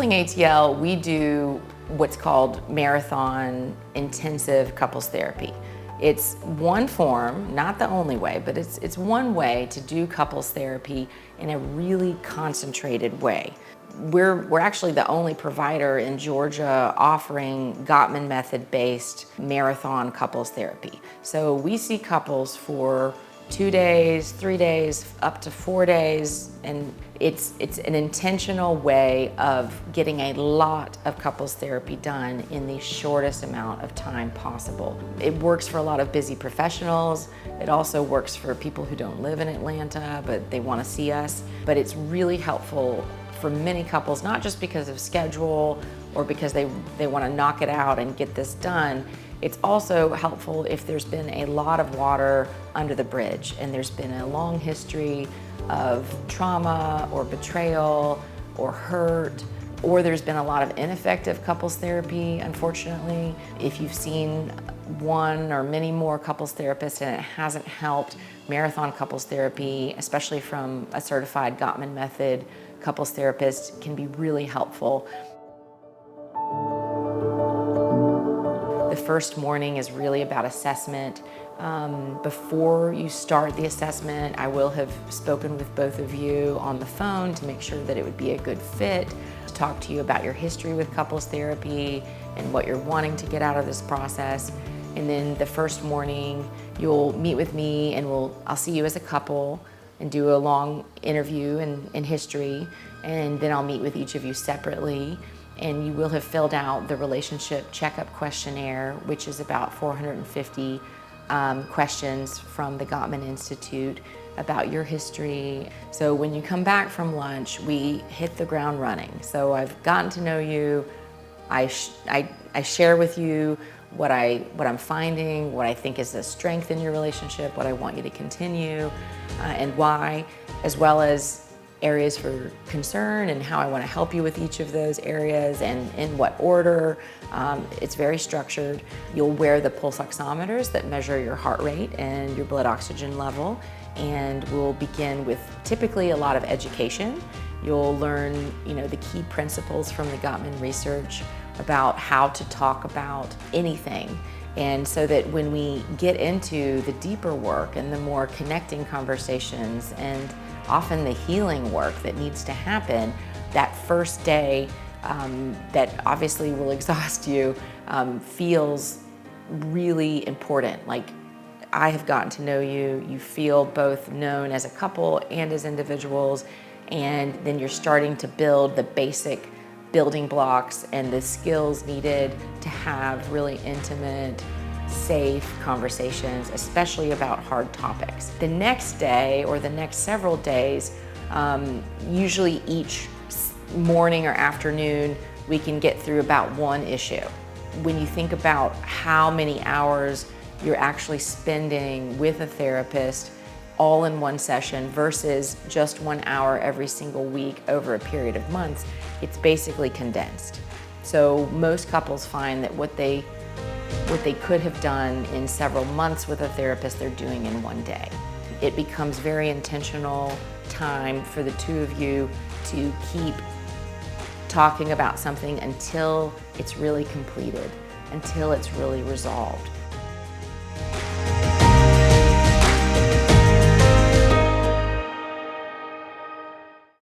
Healing ATL, we do what's called marathon intensive couples therapy. It's one form, not the only way, but it's one way to do couples therapy in a really concentrated way. We're actually the only provider in Georgia offering Gottman method-based marathon couples therapy. So we see couples for 2 days, 3 days, up to 4 days, and it's an intentional way of getting a lot of couples therapy done in the shortest amount of time possible. It works for a lot of busy professionals. It also works for people who don't live in Atlanta, but they want to see us. But it's really helpful for many couples, not just because of schedule or because they want to knock it out and get this done. It's also helpful if there's been a lot of water under the bridge and there's been a long history of trauma or betrayal or hurt, or there's been a lot of ineffective couples therapy, unfortunately. If you've seen one or many more couples therapists and it hasn't helped, marathon couples therapy, especially from a certified Gottman method couples therapist, can be really helpful. The first morning is really about assessment. Before you start the assessment, I will have spoken with both of you on the phone to make sure that it would be a good fit, to talk to you about your history with couples therapy and what you're wanting to get out of this process. And then the first morning, you'll meet with me and I'll see you as a couple and do a long interview and history, and then I'll meet with each of you separately, and you will have filled out the relationship checkup questionnaire, which is about 450 questions from the Gottman Institute about your history. So when you come back from lunch, we hit the ground running. So I've gotten to know you, I share with you what I'm finding, what I think is a strength in your relationship, what I want you to continue, and why, as well as areas for concern and how I want to help you with each of those areas and in what order. It's very structured. You'll wear the pulse oximeters that measure your heart rate and your blood oxygen level, and we'll begin with typically a lot of education. You'll learn, the key principles from the Gottman research about how to talk about anything. And so that when we get into the deeper work and the more connecting conversations and often the healing work that needs to happen, that first day that obviously will exhaust you feels really important. Like, I have gotten to know you, you feel both known as a couple and as individuals, and then you're starting to build the basic building blocks and the skills needed to have really intimate, safe conversations, especially about hard topics. The next day or the next several days, usually each morning or afternoon, we can get through about one issue. When you think about how many hours you're actually spending with a therapist all in one session versus just 1 hour every single week over a period of months, it's basically condensed. So most couples find that what they could have done in several months with a therapist, they're doing in one day. It becomes very intentional time for the two of you to keep talking about something until it's really completed, until it's really resolved.